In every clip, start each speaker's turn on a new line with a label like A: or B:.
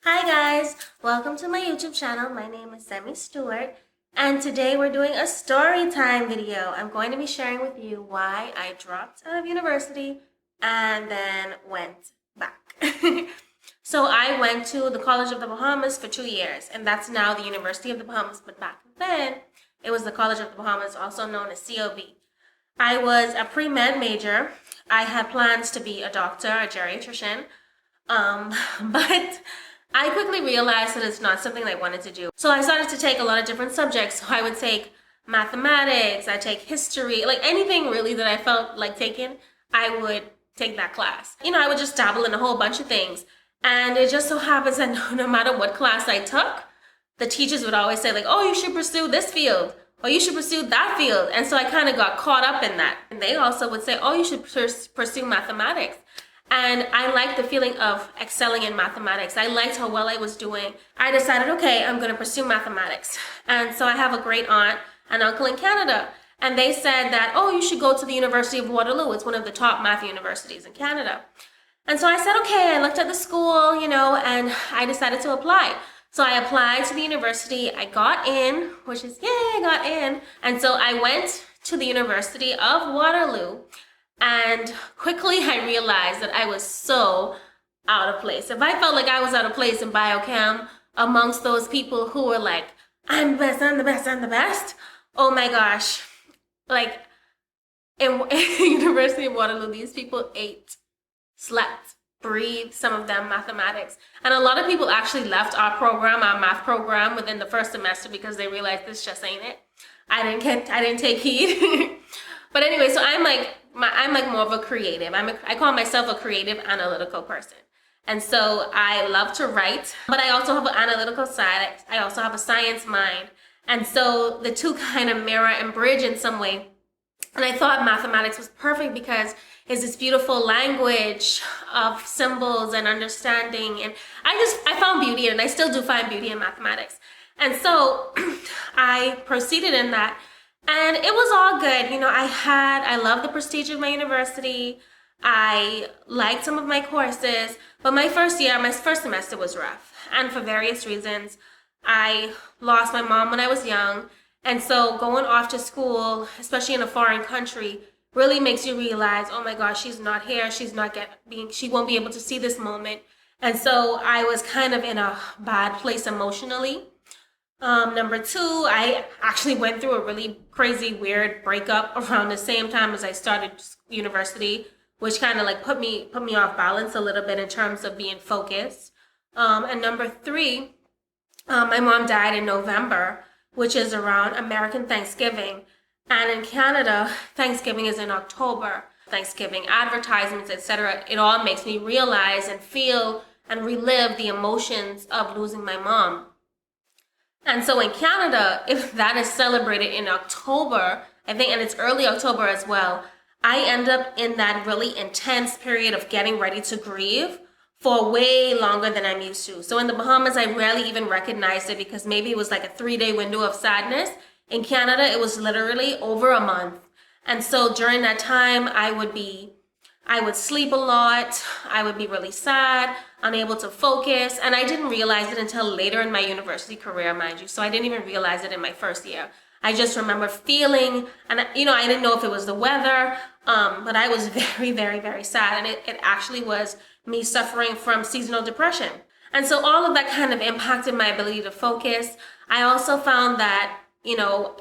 A: Hi guys, welcome to my YouTube channel. My name is Semi Stewart and today we're doing a story time video. I'm going to be sharing with you why I dropped out of university and then went back. So I went to the College of the Bahamas for 2 years, and that's now the University of the Bahamas, but back then it was the College of the Bahamas, also known as COB. I was a pre-med major. I had plans to be a doctor, a geriatrician, but I quickly realized that it's not something I wanted to do. So I started to take a lot of different subjects. So I would take mathematics, I take history, like anything really that I felt like taking, I would take that class. I would just dabble in a whole bunch of things. And it just so happens that no matter what class I took, the teachers would always say like, oh, you should pursue this field, or you should pursue that field. And so I kind of got caught up in that. And they also would say, oh, you should pursue mathematics. And I liked the feeling of excelling in mathematics. I liked how well I was doing. I decided, okay, I'm going to pursue mathematics. And so I have a great aunt and uncle in Canada. And they said that, oh, you should go to the University of Waterloo. It's one of the top math universities in Canada. And so I said, okay, I looked at the school, and I decided to apply. So I applied to the university. I got in, which is, yay, I got in. And so I went to the University of Waterloo. And quickly I realized that I was so out of place. If I felt like I was out of place in biochem amongst those people who were like, I'm the best, I'm the best, I'm the best. Oh my gosh. Like in University of Waterloo, these people ate, slept, breathed, some of them mathematics. And a lot of people actually left our program, our math program, within the first semester because they realized this just ain't it. I didn't take heed. But anyway, so I'm like more of a creative. I call myself a creative analytical person. And so I love to write, but I also have an analytical side. I also have a science mind. And so the two kind of mirror and bridge in some way. And I thought mathematics was perfect because it's this beautiful language of symbols and understanding. And I found beauty in it. I still do find beauty in mathematics. And so I proceeded in that. And it was all good. I love the prestige of my university. I liked some of my courses, but my first semester was rough. And for various reasons, I lost my mom when I was young. And so going off to school, especially in a foreign country, really makes you realize, oh my gosh, she's not here. She won't be able to see this moment. And so I was kind of in a bad place emotionally. Number two, I actually went through a really crazy, weird breakup around the same time as I started university, which kind of like put me off balance a little bit in terms of being focused. And number three, my mom died in November, which is around American Thanksgiving. And in Canada, Thanksgiving is in October. Thanksgiving advertisements, etc. It all makes me realize and feel and relive the emotions of losing my mom. And so in Canada, if that is celebrated in October, I think, and it's early October as well, I end up in that really intense period of getting ready to grieve for way longer than I'm used to. So in the Bahamas, I rarely even recognized it because maybe it was like a 3-day window of sadness. In Canada, it was literally over a month. And so during that time, I would sleep a lot. I would be really sad, unable to focus. And I didn't realize it until later in my university career, mind you. So I didn't even realize it in my first year. I just remember feeling, and I didn't know if it was the weather, but I was very, very, very sad. And it actually was me suffering from seasonal depression. And so all of that kind of impacted my ability to focus. I also found that,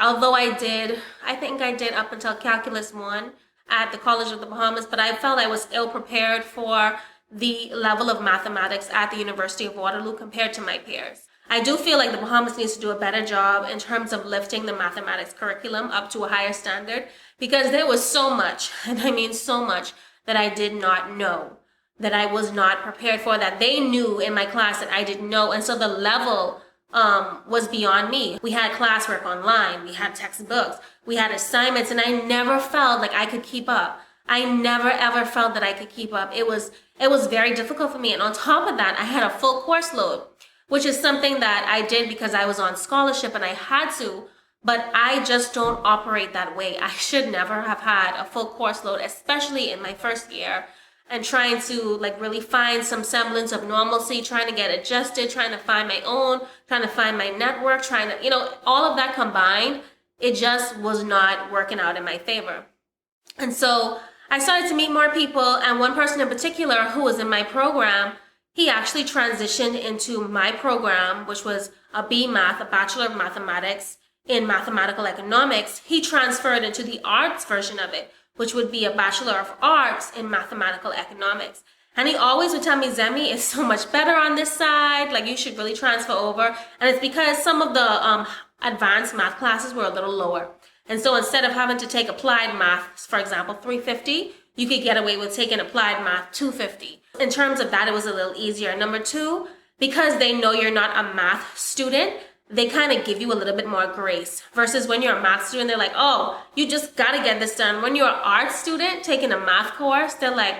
A: although I think I did up until Calculus 1, at the College of the Bahamas, but I felt I was ill prepared for the level of mathematics at the University of Waterloo compared to my peers. I do feel like the Bahamas needs to do a better job in terms of lifting the mathematics curriculum up to a higher standard because there was so much, and I mean so much, that I did not know, that I was not prepared for, that they knew in my class that I didn't know. And so the level was beyond me. We had classwork online, we had textbooks, we had assignments, and I never felt like I could keep up. I never ever felt that I could keep up. It was very difficult for me. And on top of that, I had a full course load, which is something that I did because I was on scholarship and I had to, but I just don't operate that way. I should never have had a full course load, especially in my first year. and trying to like really find some semblance of normalcy, trying to get adjusted, trying to find my own, trying to find my network, trying to, all of that combined, it just was not working out in my favor. And so I started to meet more people, and one person in particular who was in my program, he actually transitioned into my program, which was a BMath, a Bachelor of Mathematics in Mathematical Economics. He transferred into the arts version of it, which would be a Bachelor of Arts in Mathematical Economics. And he always would tell me, Zemi, it's so much better on this side. Like, you should really transfer over. And it's because some of the advanced math classes were a little lower. And so instead of having to take applied math, for example, 350, you could get away with taking applied math 250. In terms of that, it was a little easier. Number two, because they know you're not a math student, they kind of give you a little bit more grace versus when you're a math student, they're like, oh, you just got to get this done. When you're an art student taking a math course, they're like,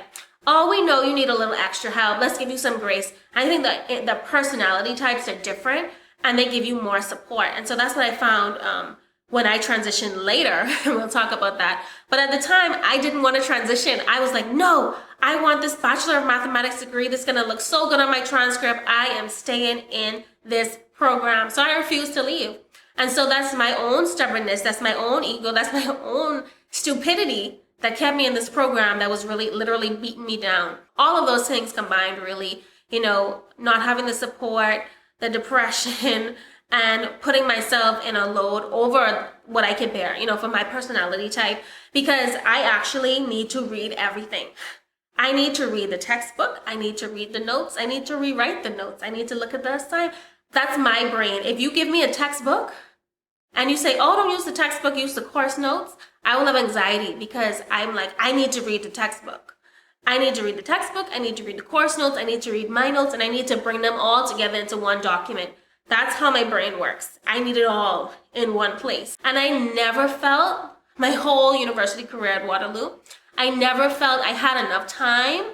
A: oh, we know you need a little extra help. Let's give you some grace. I think that the personality types are different and they give you more support. And so that's what I found when I transitioned later. We'll talk about that. But at the time, I didn't want to transition. I was like, no, I want this Bachelor of Mathematics degree. This is going to look so good on my transcript. I am staying in this program. So I refused to leave. And so that's my own stubbornness. That's my own ego. That's my own stupidity that kept me in this program that was really literally beating me down. All of those things combined really, not having the support, the depression, and putting myself in a load over what I could bear, for my personality type, because I actually need to read everything. I need to read the textbook. I need to read the notes. I need to rewrite the notes. I need to look at the assignment. That's my brain. If you give me a textbook and you say, oh, don't use the textbook, use the course notes, I will have anxiety because I'm like, I need to read the textbook. I need to read the textbook. I need to read the course notes. I need to read my notes, and I need to bring them all together into one document. That's how my brain works. I need it all in one place. And I never felt my whole university career at Waterloo, I never felt I had enough time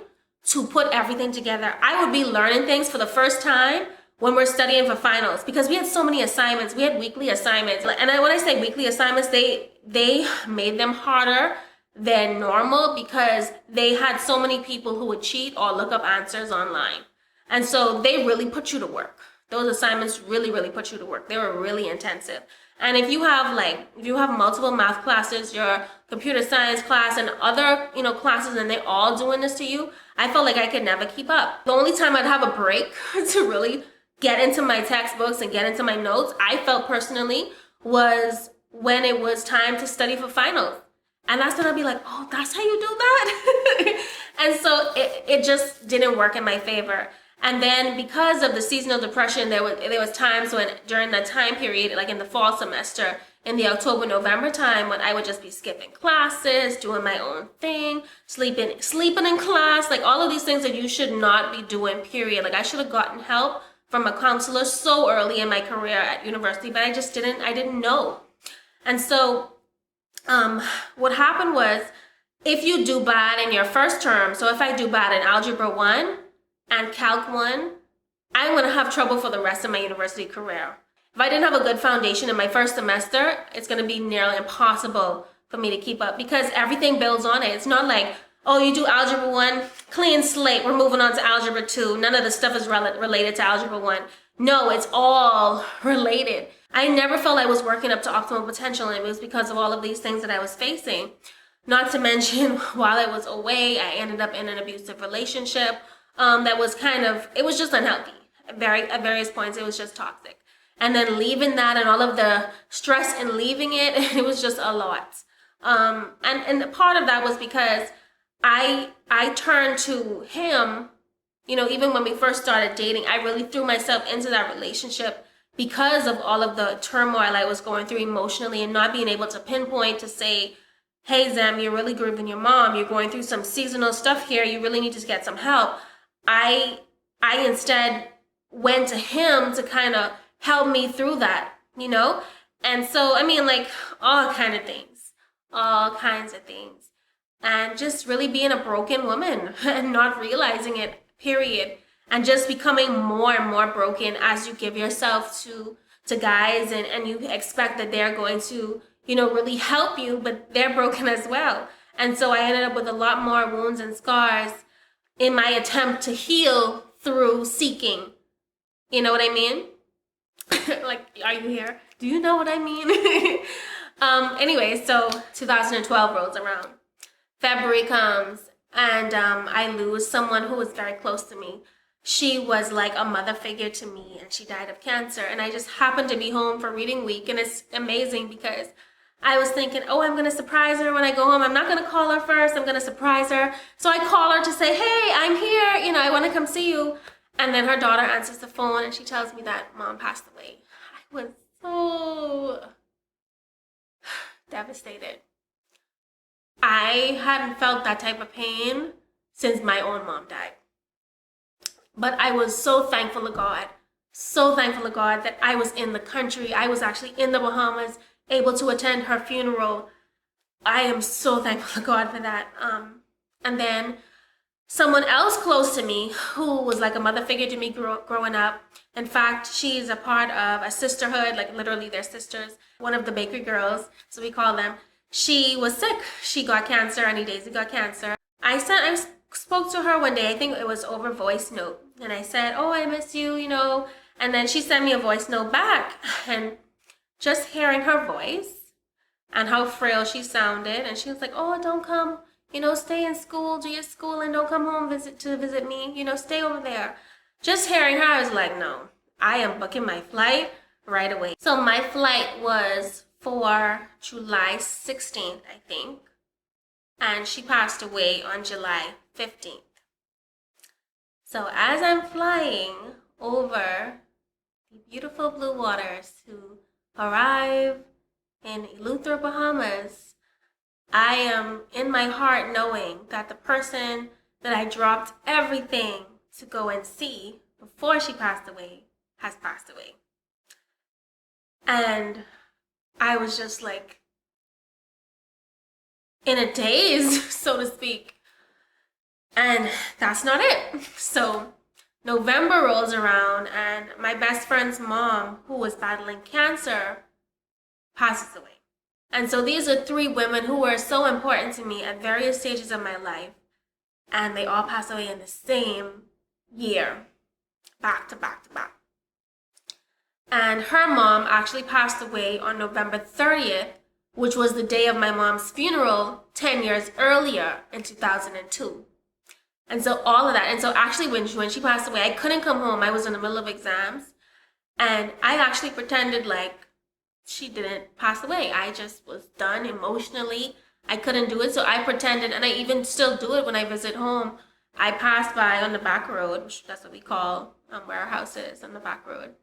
A: to put everything together. I would be learning things for the first time when we're studying for finals because we had so many assignments. We had weekly assignments. And when I say weekly assignments, they made them harder than normal because they had so many people who would cheat or look up answers online. And so they really put you to work. Those assignments really, really put you to work. They were really intensive. And if you have multiple math classes, your computer science class and other, classes, and they're all doing this to you, I felt like I could never keep up. The only time I'd have a break to really get into my textbooks and get into my notes, I felt personally, was when it was time to study for finals. And that's when I'd be like, oh, that's how you do that? And so it just didn't work in my favor. And then because of the seasonal depression, there was times when during that time period, like in the fall semester, in the October, November time, when I would just be skipping classes, doing my own thing, sleeping in class, like all of these things that you should not be doing, period. Like I should have gotten help from a counselor so early in my career at university, but I didn't know. And so what happened was, if you do bad in your first term, so if I do bad in Algebra 1 and Calc 1, I'm going to have trouble for the rest of my university career. If I didn't have a good foundation in my first semester, it's going to be nearly impossible for me to keep up because everything builds on it. It's not like, oh, you do Algebra 1, clean slate, we're moving on to Algebra 2. None of the stuff is related to Algebra 1. No, it's all related. I never felt I was working up to optimal potential, and it was because of all of these things that I was facing. Not to mention, while I was away, I ended up in an abusive relationship that was it was just unhealthy. At various points, it was just toxic. And then leaving that and all of the stress in leaving it, it was just a lot. And part of that was because I turned to him, even when we first started dating, I really threw myself into that relationship because of all of the turmoil I was going through emotionally and not being able to pinpoint to say, hey, Zam, you're really grieving your mom. You're going through some seasonal stuff here. You really need to get some help. I instead went to him to kind of help me through that, And so, all kinds of things. And just really being a broken woman and not realizing it, period. And just becoming more and more broken as you give yourself to guys and you expect that they're going to, really help you, but they're broken as well. And so I ended up with a lot more wounds and scars in my attempt to heal through seeking. You know what I mean? Like, are you here? Do you know what I mean? Anyway, so 2012 rolls around. February comes, and I lose someone who was very close to me. She was like a mother figure to me, and she died of cancer. And I just happened to be home for reading week, and it's amazing because I was thinking, oh, I'm going to surprise her when I go home. I'm not going to call her first. I'm going to surprise her. So I call her to say, hey, I'm here. You know, I want to come see you. And then her daughter answers the phone, and she tells me that mom passed away. I was so devastated. I hadn't felt that type of pain since my own mom died. But I was so thankful to God that I was in the country. I was actually in the Bahamas, able to attend her funeral. I am so thankful to God for that. And then someone else close to me who was like a mother figure to me growing up. In fact, she's a part of a sisterhood, like literally they're sisters. One of the bakery girls, so we call them. She was sick. She got cancer. Annie Daisy got cancer. I spoke to her one day. I think it was over voice note. And I said, oh, I miss you, you know. And then she sent me a voice note back. And just hearing her voice and how frail she sounded. And she was like, oh, don't come, you know, stay in school, do your school, and don't come home to visit me. You know, stay over there. Just hearing her, I was like, no, I am booking my flight right away. So my flight was for July 16th, I think. And she passed away on July 15th. So as I'm flying over the beautiful blue waters to arrive in Eleuthera, Bahamas, I am in my heart knowing that the person that I dropped everything to go and see before she passed away has passed away. And I was just like in a daze, so to speak. And that's not it. So November rolls around, and my best friend's mom, who was battling cancer, passes away. And so these are three women who were so important to me at various stages of my life. And they all passed away in the same year, back to back to back. And her mom actually passed away on November 30th, which was the day of my mom's funeral 10 years earlier in 2002. And so all of that. And so actually when she passed away, I couldn't come home. I was in the middle of exams. And I actually pretended like she didn't pass away. I just was done emotionally. I couldn't do it. So I pretended, and I even still do it when I visit home. I pass by on the back road, which that's what we call where our house is, on the back road.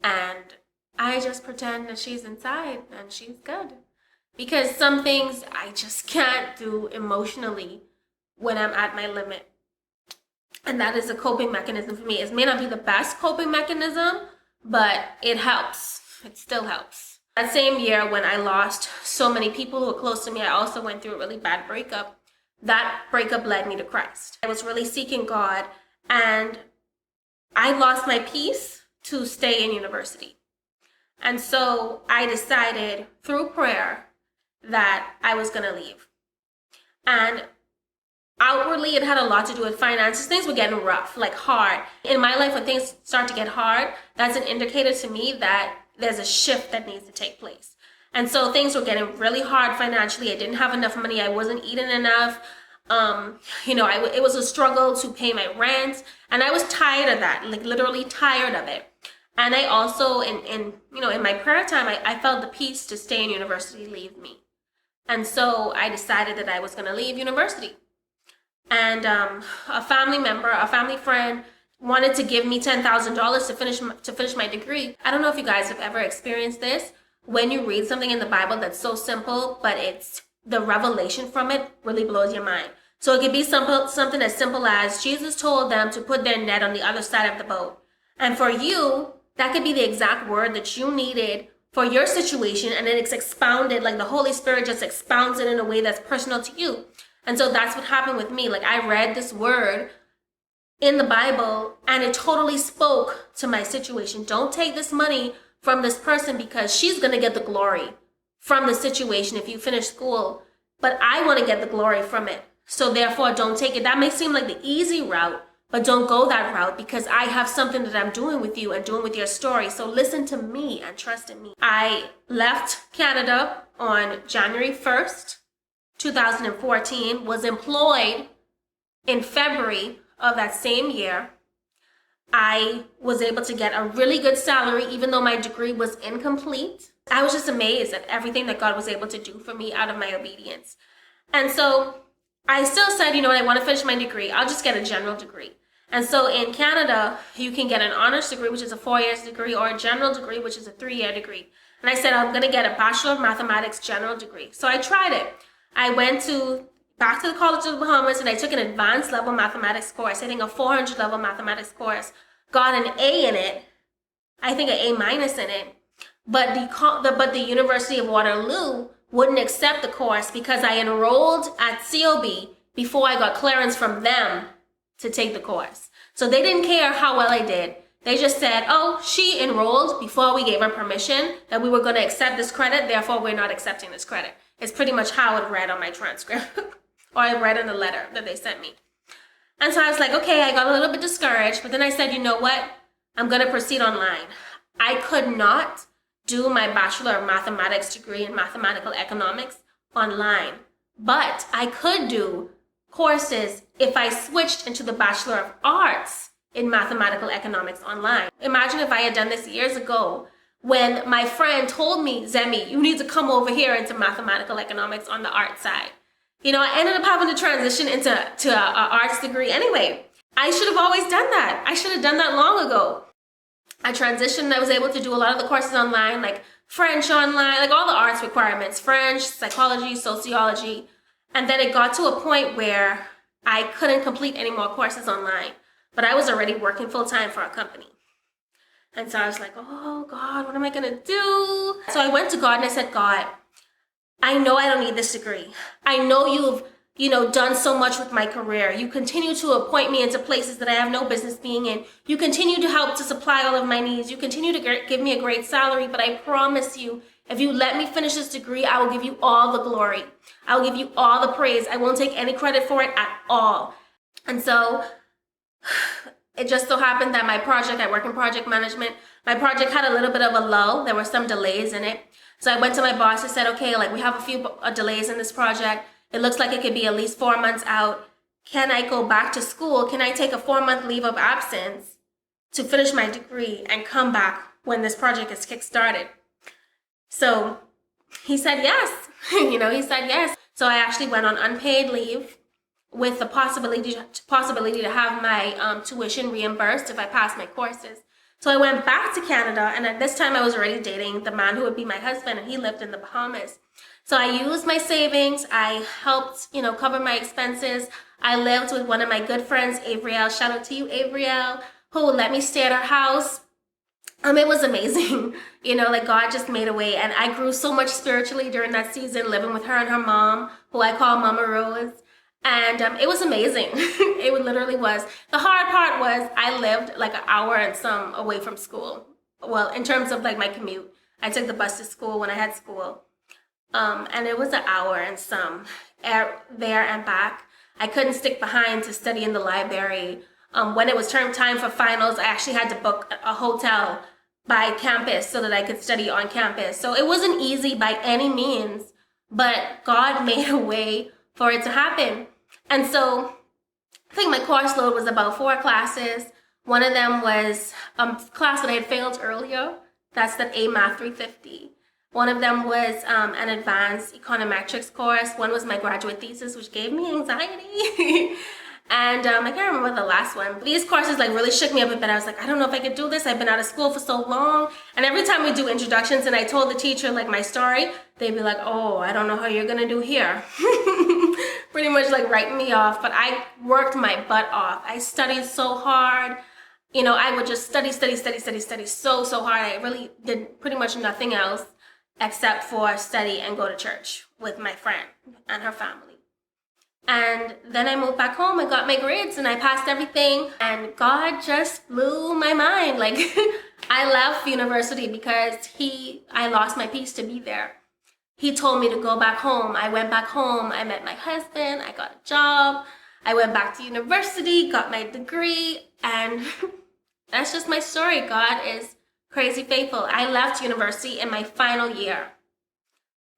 A: And I just pretend that she's inside and she's good. Because some things I just can't do emotionally when I'm at my limit. And that is a coping mechanism for me. It may not be the best coping mechanism, but it helps. It still helps. That same year when I lost so many people who were close to me, I also went through a really bad breakup. That breakup led me to Christ. I was really seeking God, and I lost my peace to stay in university. And so I decided through prayer that I was going to leave. And outwardly, it had a lot to do with finances. Things were getting rough, like hard. In my life, when things start to get hard, that's an indicator to me that there's a shift that needs to take place. And so things were getting really hard financially. I didn't have enough money. I wasn't eating enough. It was a struggle to pay my rent. And I was tired of that, like literally tired of it. And I also, in my prayer time, I felt the peace to stay in university leave me. And so I decided that I was going to leave university. And a family friend wanted to give me $10,000 to finish my degree. I don't know if you guys have ever experienced this. When you read something in the Bible that's so simple, but it's the revelation from it really blows your mind. So it could be something as simple as Jesus told them to put their net on the other side of the boat. And for you, that could be the exact word that you needed for your situation, and then it's expounded, like the Holy Spirit just expounds it in a way that's personal to you. And so that's what happened with me. Like I read this word in the Bible, and it totally spoke to my situation. Don't take this money from this person because she's going to get the glory from the situation if you finish school. But I want to get the glory from it. So therefore, don't take it. That may seem like the easy route, but don't go that route, because I have something that I'm doing with you and doing with your story. So listen to me and trust in me. I left Canada on January 1st, 2014, was employed in February of that same year. I was able to get a really good salary, even though my degree was incomplete. I was just amazed at everything that God was able to do for me out of my obedience. And so I still said, you know what, I want to finish my degree. I'll just get a general degree. And so in Canada, you can get an honors degree, which is a 4-year degree, or a general degree, which is a 3-year degree. And I said, I'm going to get a Bachelor of Mathematics general degree. So I tried it. I went back to the College of the Bahamas, and I took an advanced level mathematics course. I think a 400 level mathematics course. Got an A in it. I think an A- in it. But the University of Waterloo wouldn't accept the course because I enrolled at COB before I got clearance from them to take the course. So they didn't care how well I did. They just said, oh, she enrolled before we gave her permission that we were going to accept this credit, therefore we're not accepting this credit. It's pretty much how it read on my transcript, or I read in the letter that they sent me. And so I was like, okay, I got a little bit discouraged, but then I said, you know what? I'm going to proceed online. I could not do my Bachelor of Mathematics degree in mathematical economics online, but I could do courses if I switched into the Bachelor of Arts in mathematical economics online. Imagine if I had done this years ago, when my friend told me, Zemi, you need to come over here into mathematical economics on the art side. You know, I ended up having to transition into an arts degree anyway. I should have always done that. I should have done that long ago. I transitioned. I was able to do a lot of the courses online, like French online, like all the arts requirements, French, psychology, sociology. And then it got to a point where I couldn't complete any more courses online, but I was already working full-time for a company. And so I was like, oh God, what am I gonna do? So I went to God and I said, God, I know I don't need this degree. I know you've, done so much with my career. You continue to appoint me into places that I have no business being in. You continue to help to supply all of my needs. You continue to give me a great salary, but I promise you, if you let me finish this degree, I will give you all the glory. I will give you all the praise. I won't take any credit for it at all. And so it just so happened that I work in project management. My project had a little bit of a lull. There were some delays in it. So I went to my boss and said, okay, we have a few delays in this project. It looks like it could be at least 4 months out. Can I go back to school? Can I take a 4-month leave of absence to finish my degree and come back when this project is kickstarted? So he said yes. He said yes. So I actually went on unpaid leave with the possibility to have my tuition reimbursed if I passed my courses. So I went back to Canada, and at this time I was already dating the man who would be my husband, and he lived in the Bahamas. So I used my savings. I helped, cover my expenses. I lived with one of my good friends, Avriel. Shout out to you, Avriel, who let me stay at her house. It was amazing. God just made a way. And I grew so much spiritually during that season, living with her and her mom, who I call Mama Rose. And it was amazing. It literally was. The hard part was I lived like an hour and some away from school. Well, in terms of my commute, I took the bus to school when I had school. And it was an hour and some there and back. I couldn't stick behind to study in the library. When it was term time for finals, I actually had to book a hotel by campus so that I could study on campus. So it wasn't easy by any means, but God made a way for it to happen. And so I think my course load was about 4 classes. One of them was a class that I had failed earlier. That's the A Math 350. One of them was an advanced econometrics course. One was my graduate thesis, which gave me anxiety. And I can't remember the last one. These courses really shook me up a bit. I was like, I don't know if I could do this. I've been out of school for so long. And every time we do introductions and I told the teacher my story, they'd be like, oh, I don't know how you're gonna do here. Pretty much writing me off. But I worked my butt off. I studied so hard. I would just study so hard. I really did pretty much nothing else except for study and go to church with my friend and her family. And then I moved back home and got my grades and I passed everything, and God just blew my mind. I left university because I lost my peace to be there. He told me to go back home. I went back home. I met my husband. I got a job. I went back to university, got my degree, and that's just my story. God is crazy faithful. I left university in my final year.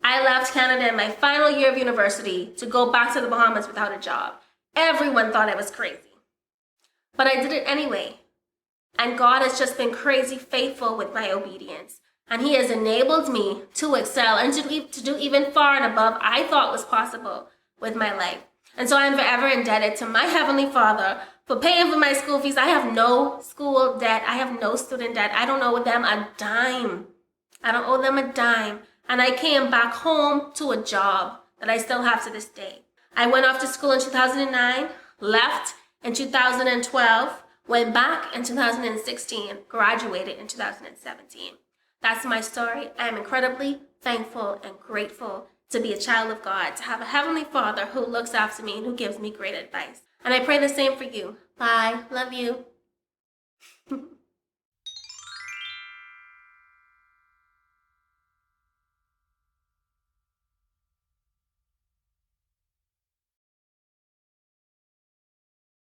A: I left Canada in my final year of university to go back to the Bahamas without a job. Everyone thought I was crazy. But I did it anyway. And God has just been crazy faithful with my obedience. And He has enabled me to excel and to do even far and above I thought was possible with my life. And so I'm forever indebted to my Heavenly Father for paying for my school fees. I have no school debt. I have no student debt. I don't owe them a dime. I don't owe them a dime. And I came back home to a job that I still have to this day. I went off to school in 2009, left in 2012, went back in 2016, graduated in 2017. That's my story. I am incredibly thankful and grateful to be a child of God, to have a Heavenly Father who looks after me and who gives me great advice. And I pray the same for you. Bye. Love you.